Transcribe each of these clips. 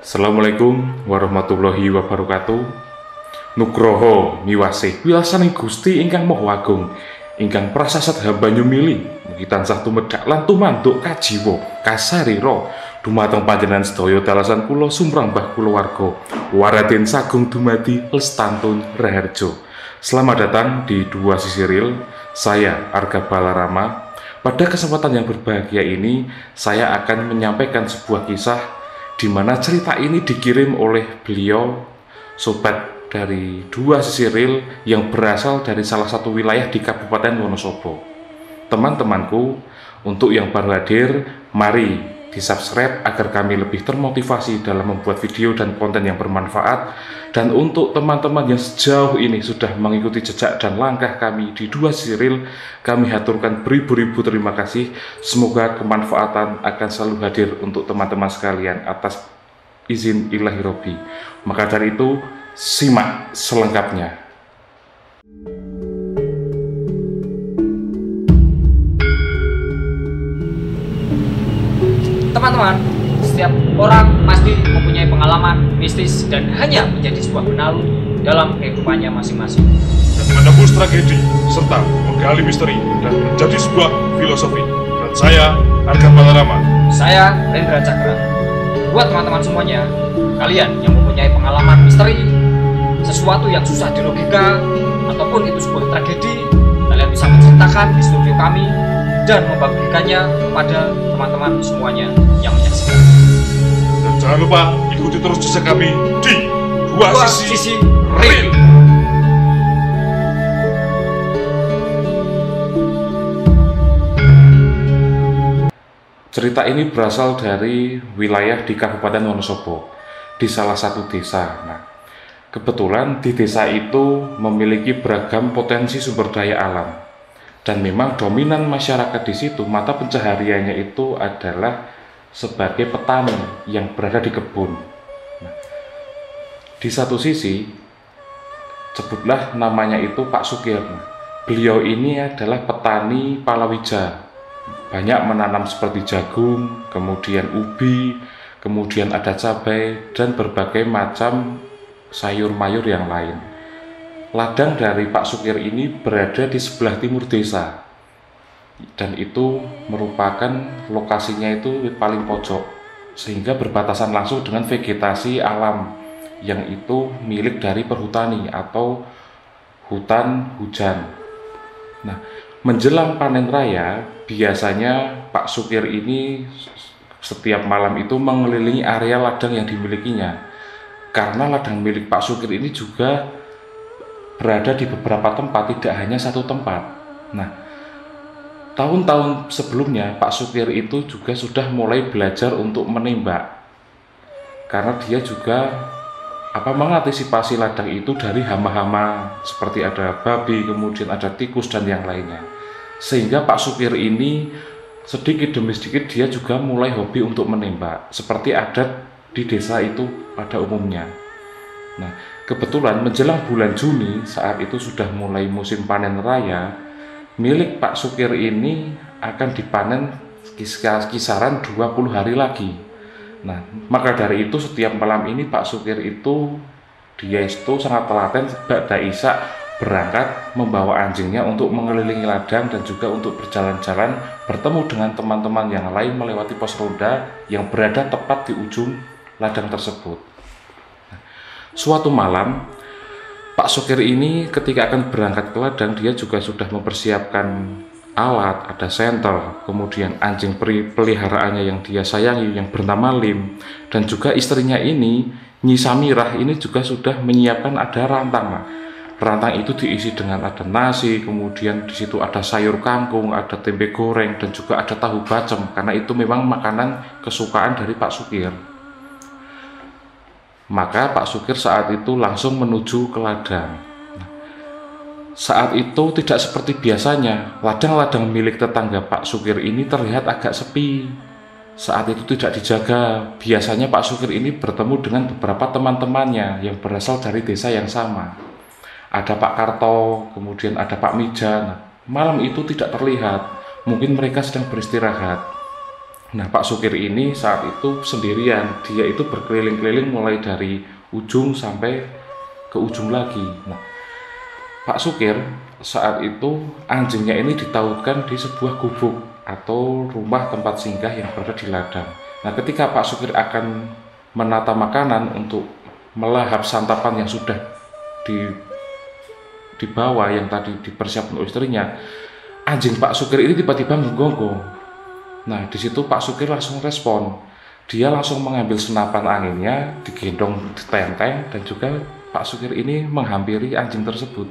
Assalamualaikum warahmatullahi wabarakatuh. Nugroho miwasih wilasaning Gusti ingkang Maha Agung, ingkang prasasat hamba nyumili mugi tansah tumedak lan tumanduk kajiwa kasarira dumateng panjenengan sedaya dalasan kula sumrambah kulawarga Waraden Sagung dumadi Lestantun Raharjo. Selamat datang di Dua Sisi Real. Saya Arga Balarama. Pada kesempatan yang berbahagia ini, saya akan menyampaikan sebuah kisah di mana cerita ini dikirim oleh beliau, sobat dari Dua Sisi Real yang berasal dari salah satu wilayah di Kabupaten Wonosobo. Teman-temanku, untuk yang baru hadir, mari di-subscribe agar kami lebih termotivasi dalam membuat video dan konten yang bermanfaat. Dan untuk teman-teman yang sejauh ini sudah mengikuti jejak dan langkah kami di Dua Sisi Real, kami haturkan beribu-ribu terima kasih. Semoga kemanfaatan akan selalu hadir untuk teman-teman sekalian atas izin ilahi Robbi. Maka dari itu, simak selengkapnya. Teman-teman, setiap orang pasti mempunyai pengalaman mistis dan hanya menjadi sebuah penalu dalam kehidupannya masing-masing. Dan menembus tragedi serta menggali misteri dan menjadi sebuah filosofi. Dan saya, Arga Balarama. Saya, Rendra Cakra. Buat teman-teman semuanya, kalian yang mempunyai pengalaman misteri, sesuatu yang susah dilogika, ataupun itu sebuah tragedi, kalian bisa menceritakan di studio kami dan membagikannya kepada teman-teman semuanya yang menyaksikan. Dan jangan lupa ikuti terus jejak kami di Dua Sisi Real. Cerita ini berasal dari wilayah di Kabupaten Wonosobo, di salah satu desa. Nah, kebetulan di desa itu memiliki beragam potensi sumber daya alam. Dan memang dominan masyarakat di situ, mata pencahariannya itu adalah sebagai petani yang berada di kebun. Nah, di satu sisi, sebutlah namanya itu Pak Sukir. Beliau ini adalah petani palawija, banyak menanam seperti jagung, kemudian ubi, kemudian ada cabai, dan berbagai macam sayur mayur yang lain. Ladang dari Pak Sukir ini berada di sebelah timur desa, dan itu merupakan lokasinya itu di paling pojok, sehingga berbatasan langsung dengan vegetasi alam yang itu milik dari perhutani atau hutan hujan. Nah, menjelang panen raya, biasanya Pak Sukir ini setiap malam itu mengelilingi area ladang yang dimilikinya, karena ladang milik Pak Sukir ini juga berada di beberapa tempat, tidak hanya satu tempat. Nah, tahun-tahun sebelumnya Pak Sukir itu juga sudah mulai belajar untuk menembak, karena dia juga mengantisipasi ladang itu dari hama-hama seperti ada babi, kemudian ada tikus dan yang lainnya. Sehingga Pak Sukir ini sedikit demi sedikit dia juga mulai hobi untuk menembak, seperti adat di desa itu pada umumnya. Nah, kebetulan menjelang bulan Juni, saat itu sudah mulai musim panen raya, milik Pak Sukir ini akan dipanen kisaran 20 hari lagi. Nah, maka dari itu setiap malam ini Pak Sukir itu dia itu sangat telaten, ba'da isya berangkat membawa anjingnya untuk mengelilingi ladang dan juga untuk berjalan-jalan bertemu dengan teman-teman yang lain melewati pos ronda yang berada tepat di ujung ladang tersebut. Suatu malam, Pak Sukir ini ketika akan berangkat ke ladang, dia juga sudah mempersiapkan alat, ada senter, kemudian anjing peliharaannya yang dia sayangi yang bernama Lim, dan juga istrinya ini, Nyi Samirah ini juga sudah menyiapkan ada rantang. Nah, rantang itu diisi dengan ada nasi, kemudian di situ ada sayur kangkung, ada tempe goreng, dan juga ada tahu bacem, karena itu memang makanan kesukaan dari Pak Sukir. Maka Pak Sukir saat itu langsung menuju ke ladang. Saat itu tidak seperti biasanya, ladang-ladang milik tetangga Pak Sukir ini terlihat agak sepi. Saat itu tidak dijaga. Biasanya Pak Sukir ini bertemu dengan beberapa teman-temannya yang berasal dari desa yang sama. Ada Pak Karto, kemudian ada Pak Mijan. Malam itu tidak terlihat, mungkin mereka sedang beristirahat. Nah, Pak Sukir ini saat itu sendirian, dia itu berkeliling-keliling mulai dari ujung sampai ke ujung lagi. Nah, Pak Sukir saat itu anjingnya ini ditautkan di sebuah gubuk atau rumah tempat singgah yang berada di ladang. Nah, ketika Pak Sukir akan menata makanan untuk melahap santapan yang sudah dibawa yang tadi dipersiapkan oleh istrinya, anjing Pak Sukir ini tiba-tiba menggonggong. Nah, di situ Pak Sukir langsung respon. Dia langsung mengambil senapan anginnya, digendong di tenteng, dan juga Pak Sukir ini menghampiri anjing tersebut.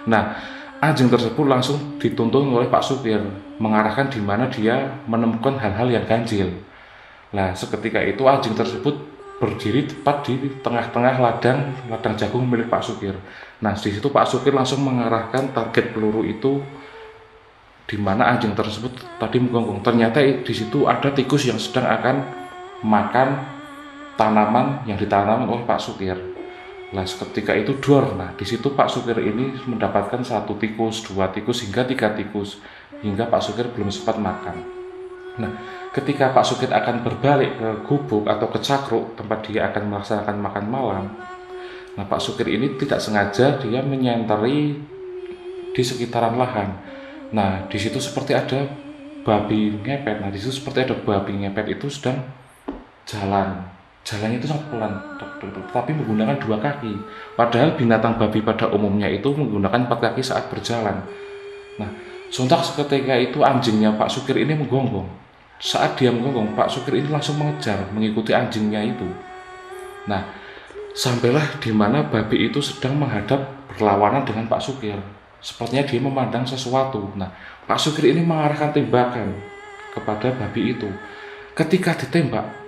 Nah, anjing tersebut langsung dituntun oleh Pak Sukir, mengarahkan di mana dia menemukan hal-hal yang ganjil. Nah, seketika itu anjing tersebut berdiri tepat di tengah-tengah ladang jagung milik Pak Sukir. Nah, di situ Pak Sukir langsung mengarahkan target peluru itu di mana anjing tersebut tadi menggonggong. Ternyata di situ ada tikus yang sedang akan makan tanaman yang ditanam oleh Pak Sukir. Nah, ketika itu dor. Nah, di situ Pak Sukir ini mendapatkan 1 tikus, 2 tikus, hingga 3 tikus, hingga Pak Sukir belum sempat makan. Nah, ketika Pak Sukir akan berbalik ke gubuk atau ke cakruk tempat dia akan melaksanakan makan malam, nah Pak Sukir ini tidak sengaja dia menyentari di sekitaran lahan. Nah, di situ seperti ada babi ngepet. Nah, di situ seperti ada babi ngepet itu sedang jalan. Jalannya itu sangat pelan, tapi menggunakan 2 kaki. Padahal binatang babi pada umumnya itu menggunakan 4 kaki saat berjalan. Nah, sontak seketika itu anjingnya Pak Sukir ini menggonggong. Saat dia menggonggong, Pak Sukir ini langsung mengejar, mengikuti anjingnya itu. Nah, sampailah di mana babi itu sedang menghadap berlawanan dengan Pak Sukir. Sepertinya dia memandang sesuatu. Nah, Pak Sukir ini mengarahkan tembakan kepada babi itu. Ketika ditembak,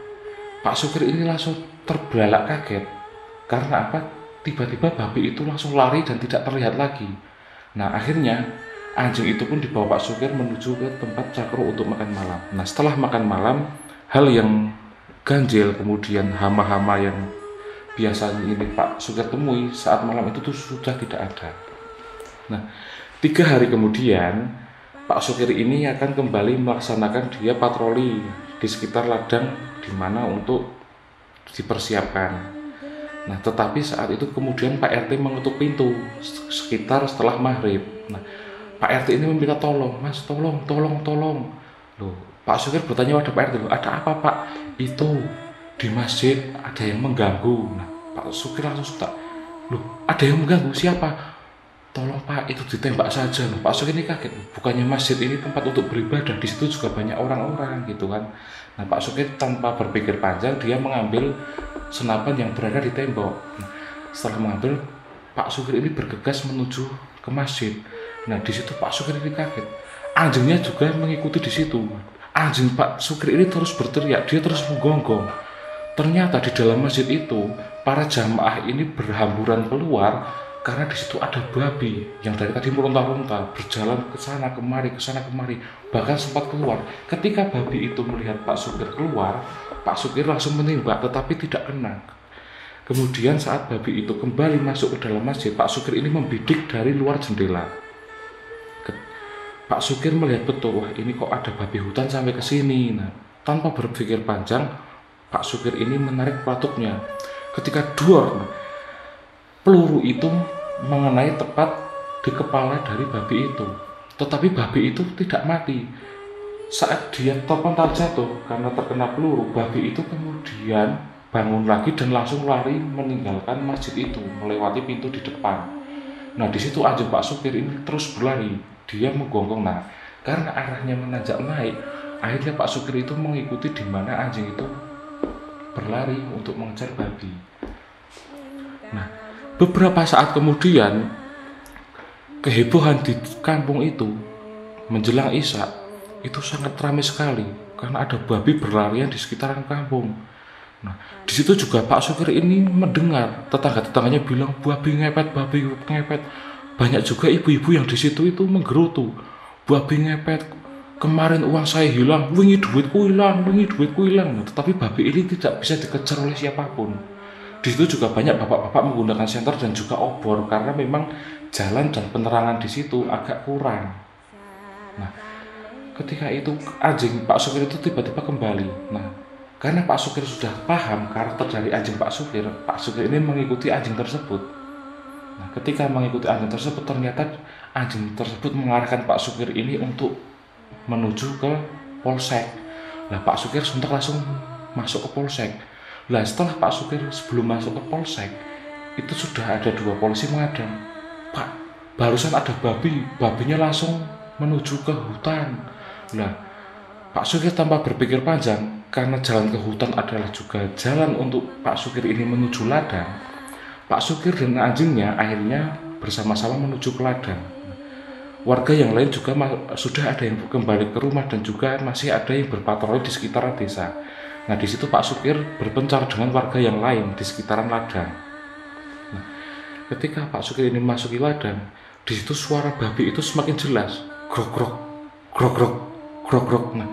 Pak Sukir ini langsung terbelalak kaget. Karena apa? Tiba-tiba babi itu langsung lari dan tidak terlihat lagi. Nah, akhirnya anjing itu pun dibawa Pak Sukir menuju ke tempat cakruk untuk makan malam. Nah, setelah makan malam, hal yang ganjil, kemudian hama-hama yang biasanya ini Pak Sukir temui saat malam itu tuh sudah tidak ada. Nah, 3 hari kemudian Pak Sukir ini akan kembali melaksanakan dia patroli di sekitar ladang di mana untuk dipersiapkan. Nah, tetapi saat itu kemudian Pak RT mengetuk pintu sekitar setelah maghrib. Nah, Pak RT ini meminta tolong, Mas, tolong. Loh, Pak Sukir bertanya pada Pak RT, ada apa Pak? Itu di masjid ada yang mengganggu. Nah, Pak Sukir langsung tak, loh, ada yang mengganggu, siapa? Tolong Pak, itu ditembak saja. Loh, Pak Sukir ini kaget, bukannya masjid ini tempat untuk beribadah, di situ juga banyak orang-orang gitu kan. Nah, Pak Sukir tanpa berpikir panjang, dia mengambil senapan yang berada di tembok. Nah, setelah mengambil, Pak Sukir ini bergegas menuju ke masjid. Nah, di situ Pak Sukir ini kaget. Anjingnya juga mengikuti di situ. Anjing Pak Sukir ini terus berteriak, dia terus menggonggong. Ternyata di dalam masjid itu, para jamaah ini berhamburan keluar karena di situ ada babi yang dari tadi meronta-ronta, berjalan ke sana kemari, bahkan sempat keluar. Ketika babi itu melihat Pak Sukir keluar, Pak Sukir langsung menembak, tetapi tidak kena. Kemudian saat babi itu kembali masuk ke dalam masjid, Pak Sukir ini membidik dari luar jendela. Pak Sukir melihat betul, wah ini kok ada babi hutan sampai ke sini. Nah, tanpa berpikir panjang, Pak Sukir ini menarik pelatuknya. Ketika duor, peluru itu mengenai tepat di kepala dari babi itu. Tetapi babi itu tidak mati. Saat dia terpental jatuh karena terkena peluru, babi itu kemudian bangun lagi dan langsung lari meninggalkan masjid itu, melewati pintu di depan. Nah, di situ anjing Pak Sukir ini terus berlari. Dia menggonggong. Nah, karena arahnya menanjak naik, akhirnya Pak Sukir itu mengikuti di mana anjing itu berlari untuk mengejar babi. Nah, beberapa saat kemudian, kehebohan di kampung itu menjelang Isya itu sangat ramai sekali karena ada babi berlarian di sekitaran kampung. Nah, di situ juga Pak Sukir ini mendengar tetangga-tetangganya bilang babi ngepet. Banyak juga ibu-ibu yang di situ itu menggerutu, babi ngepet. Kemarin uang saya hilang, wingi duitku hilang. Nah, tetapi babi ini tidak bisa dikejar oleh siapapun. Di situ juga banyak bapak-bapak menggunakan senter dan juga obor karena memang jalan dan penerangan di situ agak kurang. Nah, ketika itu anjing Pak Sukir itu tiba-tiba kembali. Nah, karena Pak Sukir sudah paham karakter dari anjing Pak Sukir ini mengikuti anjing tersebut. Nah, ketika mengikuti anjing tersebut, ternyata anjing tersebut mengarahkan Pak Sukir ini untuk menuju ke polsek. Nah, Pak Sukir sontak langsung masuk ke polsek. Nah, setelah Pak Sukir sebelum masuk ke polsek, itu sudah ada 2 polisi mengadang. Pak, barusan ada babinya langsung menuju ke hutan. Nah, Pak Sukir tanpa berpikir panjang, karena jalan ke hutan adalah juga jalan untuk Pak Sukir ini menuju ladang. Pak Sukir dan anjingnya akhirnya bersama-sama menuju ke ladang. Warga yang lain juga sudah ada yang kembali ke rumah dan juga masih ada yang berpatroli di sekitaran desa. Nah, di situ Pak Sukir berpencar dengan warga yang lain di sekitaran ladang. Nah, ketika Pak Sukir ini memasuki ladang, di situ suara babi itu semakin jelas, grok-grok, grok-grok, grok-grok. Nah,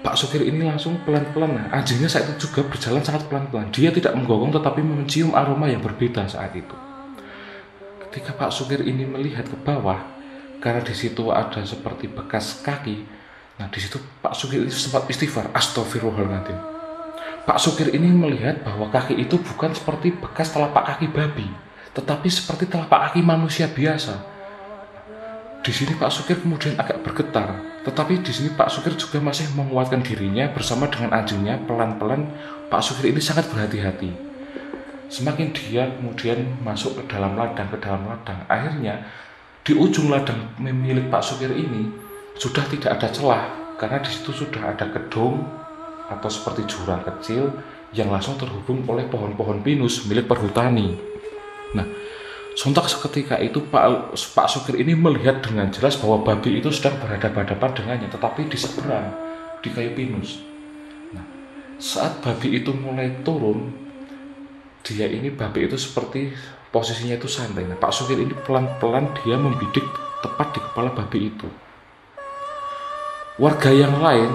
Pak Sukir ini langsung pelan-pelan. Nah, anjingnya saat itu juga berjalan sangat pelan-pelan. Dia tidak menggonggong tetapi mencium aroma yang berbeda saat itu. Ketika Pak Sukir ini melihat ke bawah, karena di situ ada seperti bekas kaki. Nah, di situ Pak Sukir ini sempat istighfar, astagfirullahaladzim. Pak Sukir ini melihat bahwa kaki itu bukan seperti bekas telapak kaki babi, tetapi seperti telapak kaki manusia biasa. Di sini Pak Sukir kemudian agak bergetar, tetapi di sini Pak Sukir juga masih menguatkan dirinya bersama dengan anjingnya. Pelan-pelan Pak Sukir ini sangat berhati-hati. Semakin dia kemudian masuk ke dalam ladang, akhirnya di ujung ladang milik Pak Sukir ini sudah tidak ada celah, karena di situ sudah ada gedung atau seperti jurang kecil yang langsung terhubung oleh pohon-pohon pinus milik perhutani. Nah, sontak seketika itu Pak Sukir ini melihat dengan jelas bahwa babi itu sedang berhadapan-hadapan dengannya, tetapi di seberang, di kayu pinus. Nah, saat babi itu mulai turun, babi itu seperti posisinya itu santai. Nah, Pak Sukir ini pelan-pelan dia membidik tepat di kepala babi itu. Warga yang lain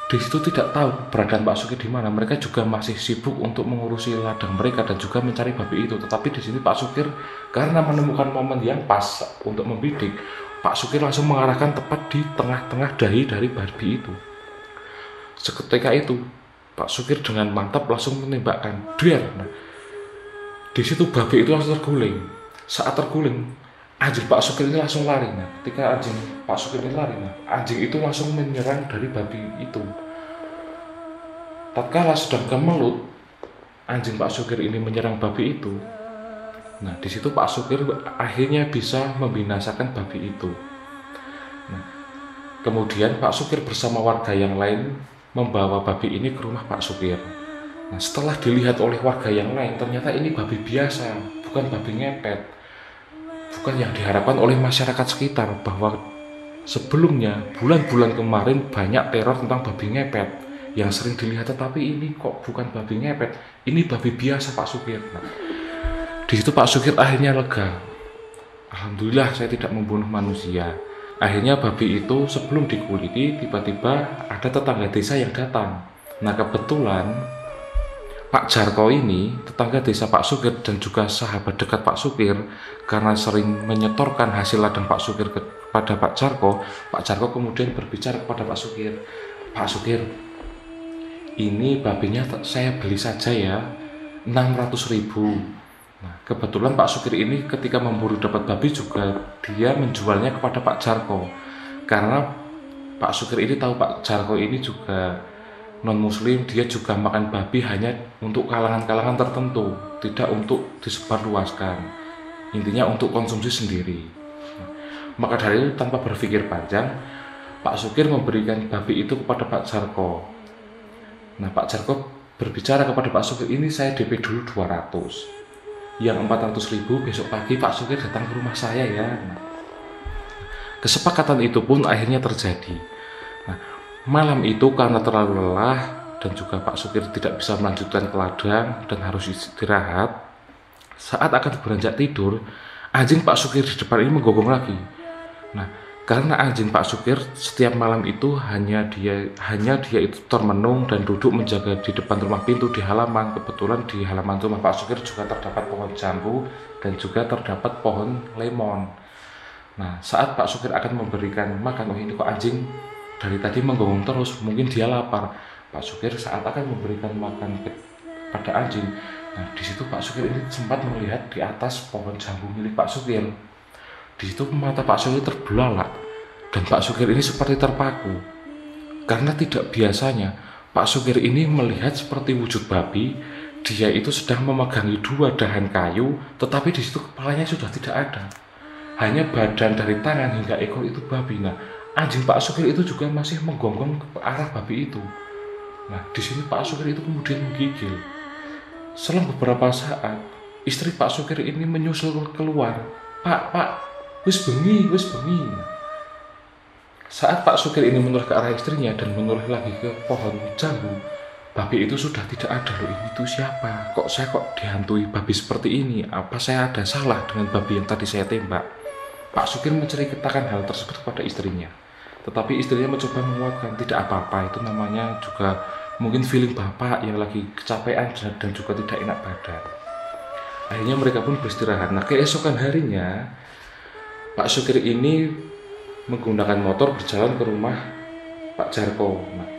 di situ tidak tahu keberadaan Pak Sukir di mana. Mereka juga masih sibuk untuk mengurusi ladang mereka dan juga mencari babi itu. Tetapi di sini Pak Sukir karena menemukan momen yang pas untuk membidik, Pak Sukir langsung mengarahkan tepat di tengah-tengah dahi dari babi itu. Seketika itu Pak Sukir dengan mantap langsung menembakkan. Nah, di situ babi itu langsung terguling. Saat terguling, anjing Pak Sukir ini langsung lari. Nah, ketika anjing Pak Sukir ini lari, anjing itu langsung menyerang dari babi itu. Tatkala sedang kemelut, anjing Pak Sukir ini menyerang babi itu. Nah, di situ Pak Sukir akhirnya bisa membinasakan babi itu. Nah, kemudian Pak Sukir bersama warga yang lain membawa babi ini ke rumah Pak Sukir. Nah, setelah dilihat oleh warga yang lain, ternyata ini babi biasa, bukan babi ngepet. Bukan yang diharapkan oleh masyarakat sekitar, bahwa sebelumnya bulan-bulan kemarin banyak teror tentang babi ngepet yang sering dilihat, tetapi ini kok bukan babi ngepet, ini babi biasa Pak Sukir. Nah, di situ Pak Sukir akhirnya lega. Alhamdulillah saya tidak membunuh manusia. Akhirnya babi itu sebelum dikuliti, tiba-tiba ada tetangga desa yang datang. Nah, kebetulan Pak Jarko ini, tetangga desa Pak Sukir dan juga sahabat dekat Pak Sukir, karena sering menyetorkan hasil ladang Pak Sukir kepada Pak Jarko kemudian berbicara kepada Pak Sukir, "Pak Sukir, ini babinya saya beli saja ya, 600.000. Nah, kebetulan Pak Sukir ini ketika memburu dapat babi juga dia menjualnya kepada Pak Jarko, karena Pak Sukir ini tahu Pak Jarko ini juga non-muslim, dia juga makan babi hanya untuk kalangan-kalangan tertentu, tidak untuk disebarluaskan, intinya untuk konsumsi sendiri. Maka dari itu tanpa berpikir panjang, Pak Sukir memberikan babi itu kepada Pak Jarko. Nah, Pak Jarko berbicara kepada Pak Sukir, "Ini saya DP dulu 200, yang 400.000 besok pagi Pak Sukir datang ke rumah saya ya." Nah, kesepakatan itu pun akhirnya terjadi. Nah, malam itu karena terlalu lelah dan juga Pak Sukir tidak bisa melanjutkan ke ladang dan harus istirahat, saat akan beranjak tidur, anjing Pak Sukir di depan ini menggonggong lagi. Nah, karena anjing Pak Sukir setiap malam itu hanya dia itu termenung dan duduk menjaga di depan rumah pintu di halaman. Kebetulan di halaman rumah Pak Sukir juga terdapat pohon jambu dan juga terdapat pohon lemon. Nah, saat Pak Sukir akan memberikan makan, oh ini kok anjing dari tadi menggonggong terus, mungkin dia lapar. Pak Sukir saat akan memberikan makan pada anjing, nah di situ Pak Sukir ini sempat melihat di atas pohon jambu milik Pak Sukir. Di situ mata Pak Sukir terbelalak dan Pak Sukir ini seperti terpaku. Karena tidak biasanya Pak Sukir ini melihat seperti wujud babi, dia itu sedang memegangi 2 dahan kayu, tetapi di situ kepalanya sudah tidak ada. Hanya badan dari tangan hingga ekor itu babi. Nah, anjing Pak Sukir itu juga masih menggonggong ke arah babi itu. Nah, di sini Pak Sukir itu kemudian menggigil. Selang beberapa saat, istri Pak Sukir ini menyusul keluar. Pak, wis bengi. Saat Pak Sukir ini menoleh ke arah istrinya dan menoleh lagi ke pohon jambu, babi itu sudah tidak ada. Loh, ini tuh siapa? Saya kok dihantui babi seperti ini? Apa saya ada salah dengan babi yang tadi saya tembak? Pak Sukir menceritakan hal tersebut kepada istrinya. Tetapi istrinya mencoba menguatkan, tidak apa-apa, itu namanya juga mungkin feeling bapak yang lagi kecapean dan juga tidak enak badan. Akhirnya mereka pun beristirahat. Nah, keesokan harinya Pak Sukir ini menggunakan motor berjalan ke rumah Pak Jarko. Nah,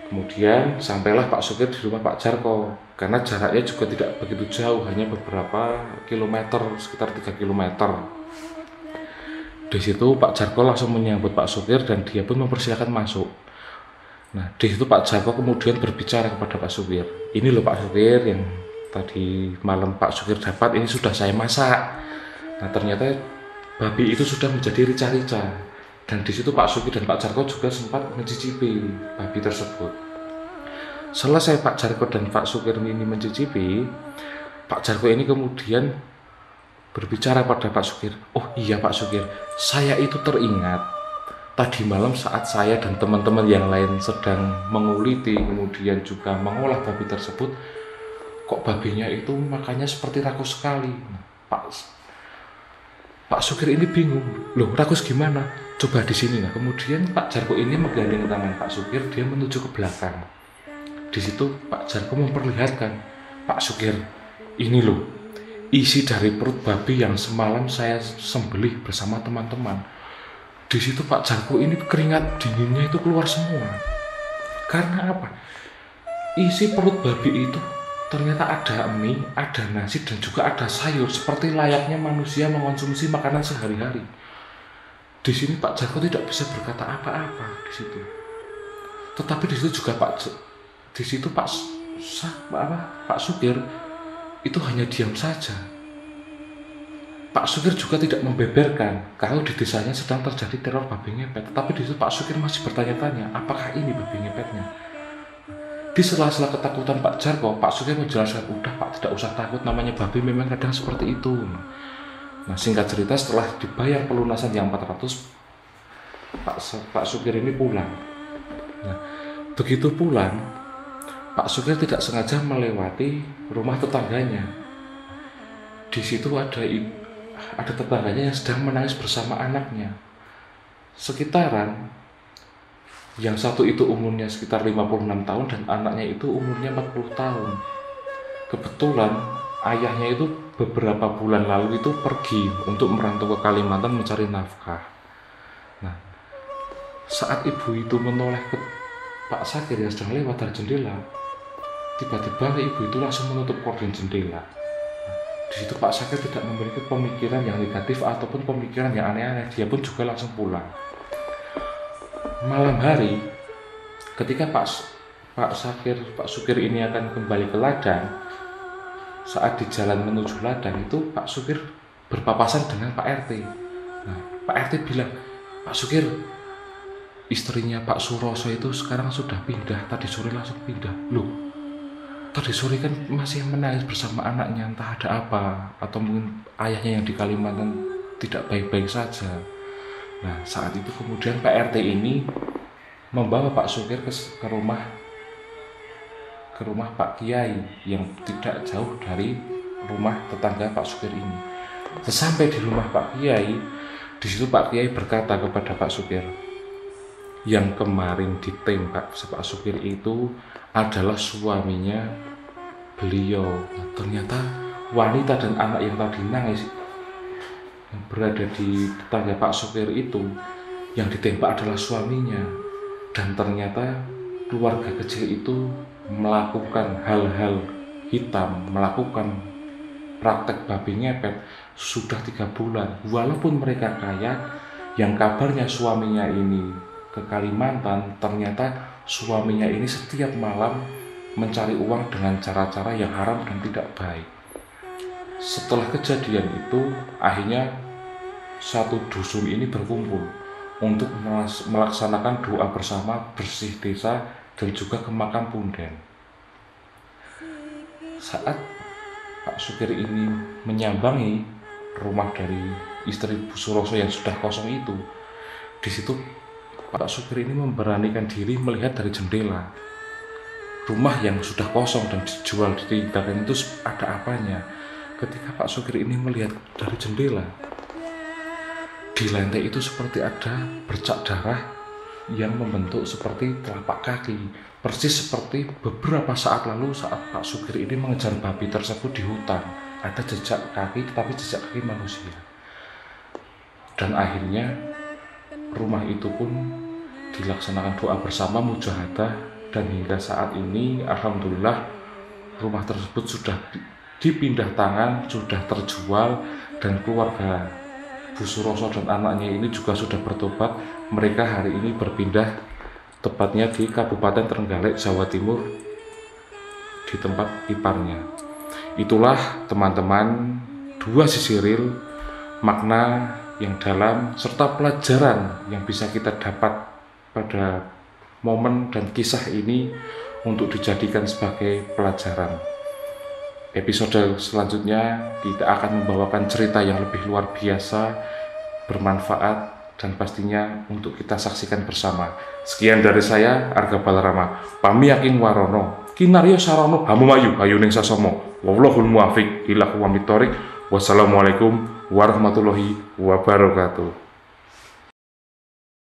kemudian sampailah Pak Sukir di rumah Pak Jarko, karena jaraknya juga tidak begitu jauh, hanya beberapa kilometer, sekitar 3 kilometer. Di situ Pak Jarko langsung menyambut Pak Sukir dan dia pun mempersilahkan masuk. Nah, di situ Pak Jarko kemudian berbicara kepada Pak Sukir. Ini loh Pak Sukir, yang tadi malam Pak Sukir dapat ini sudah saya masak. Nah, ternyata babi itu sudah menjadi rica-rica. Dan di situ Pak Sukir dan Pak Jarko juga sempat mencicipi babi tersebut. Selesai Pak Jarko dan Pak Sukir ini mencicipi, Pak Jarko ini kemudian berbicara pada Pak Sukir. Oh iya Pak Sukir, saya itu teringat tadi malam saat saya dan teman-teman yang lain sedang menguliti kemudian juga mengolah babi tersebut, kok babinya itu makannya seperti rakus sekali. Pak Sukir ini bingung, loh rakus gimana? Coba di sini. Nah, kemudian Pak Jarko ini menggandeng tangan Pak Sukir, dia menuju ke belakang. Di situ Pak Jarko memperlihatkan, Pak Sukir, ini loh isi dari perut babi yang semalam saya sembelih bersama teman-teman. Di situ Pak Jarko ini keringat dinginnya itu keluar semua. Karena apa? Isi perut babi itu ternyata ada mie, ada nasi, dan juga ada sayur, seperti layaknya manusia mengonsumsi makanan sehari-hari. Di sini Pak Jarko tidak bisa berkata apa-apa di situ. Tetapi di situ juga Pak Sukir itu hanya diam saja. Pak Sukir juga tidak membeberkan kalau di desanya sedang terjadi teror babi ngepet. Tetapi di situ Pak Sukir masih bertanya-tanya, apakah ini babi ngepetnya? Di sela-sela ketakutan Pak Jarko, Pak Sukir menjelaskan, udah Pak, tidak usah takut, namanya babi memang kadang seperti itu. Nah, singkat cerita, setelah dibayar pelunasan yang 400, Pak Sukir ini pulang. Nah, begitu pulang, Pak Sukir tidak sengaja melewati rumah tetangganya. Di situ ada tetangganya yang sedang menangis bersama anaknya. Sekitaran, yang satu itu umurnya sekitar 56 tahun dan anaknya itu umurnya 40 tahun. Kebetulan ayahnya itu beberapa bulan lalu itu pergi untuk merantau ke Kalimantan mencari nafkah. Nah, saat ibu itu menoleh ke Pak Sakir yang sedang lewat dari jendela, tiba-tiba ibu itu langsung menutup korden jendela. Di situ Pak Sakir tidak memiliki pemikiran yang negatif ataupun pemikiran yang aneh-aneh. Dia pun juga langsung pulang. Malam hari, ketika Pak Sukir ini akan kembali ke ladang, saat di jalan menuju ladang itu Pak Sukir berpapasan dengan Pak RT. Nah, Pak RT bilang, Pak Sukir, istrinya Pak Suroso itu sekarang sudah pindah, tadi sore langsung pindah. Loh, tadi sore kan masih menangis bersama anaknya, entah ada apa, atau mungkin ayahnya yang di Kalimantan tidak baik-baik saja. Nah, saat itu kemudian Pak RT ini membawa Pak Sukir ke rumah Pak Kiai yang tidak jauh dari rumah tetangga Pak Sukir ini. Sesampai di rumah Pak Kiai, di situ Pak Kiai berkata kepada Pak Sukir, yang kemarin ditembak Pak Sukir itu adalah suaminya beliau. Nah, ternyata wanita dan anak yang tadi nangis yang berada di tetangga Pak Sukir itu, yang ditembak adalah suaminya. Dan ternyata keluarga kecil itu melakukan hal-hal hitam, melakukan praktek babi ngepet sudah 3 bulan. Walaupun mereka kaya, yang kabarnya suaminya ini ke Kalimantan, ternyata suaminya ini setiap malam mencari uang dengan cara-cara yang haram dan tidak baik. Setelah kejadian itu, akhirnya satu dusun ini berkumpul untuk melaksanakan doa bersama bersih desa dan juga ke makam punden. Saat Pak Sugiri ini menyambangi rumah dari istri Bu Suroso yang sudah kosong itu, di situ Pak Sugiri ini memberanikan diri melihat dari jendela. Rumah yang sudah kosong dan dijual ditinggalkan itu ada apanya? Ketika Pak Sugiri ini melihat dari jendela, di lantai itu seperti ada bercak darah yang membentuk seperti telapak kaki, persis seperti beberapa saat lalu saat Pak Sugiri ini mengejar babi tersebut di hutan. Ada jejak kaki, tetapi jejak kaki manusia. Dan akhirnya rumah itu pun dilaksanakan doa bersama mujahadah, dan hingga saat ini alhamdulillah rumah tersebut sudah dipindah tangan, sudah terjual, dan keluarga Bu Suroso dan anaknya ini juga sudah bertobat. Mereka hari ini berpindah tepatnya di Kabupaten Trenggalek, Jawa Timur, di tempat iparnya. Itulah teman-teman 2 sisi real, makna yang dalam serta pelajaran yang bisa kita dapat pada momen dan kisah ini untuk dijadikan sebagai pelajaran. Episode selanjutnya kita akan membawakan cerita yang lebih luar biasa, bermanfaat, dan pastinya untuk kita saksikan bersama. Sekian dari saya, Arga Balarama. Pami yakin warono, kinaryo sarono, hamumayu, hayuning sasomo. Wallahul muwafiq ila aqwamit thoriq. Wassalamualaikum warahmatullahi wabarakatuh.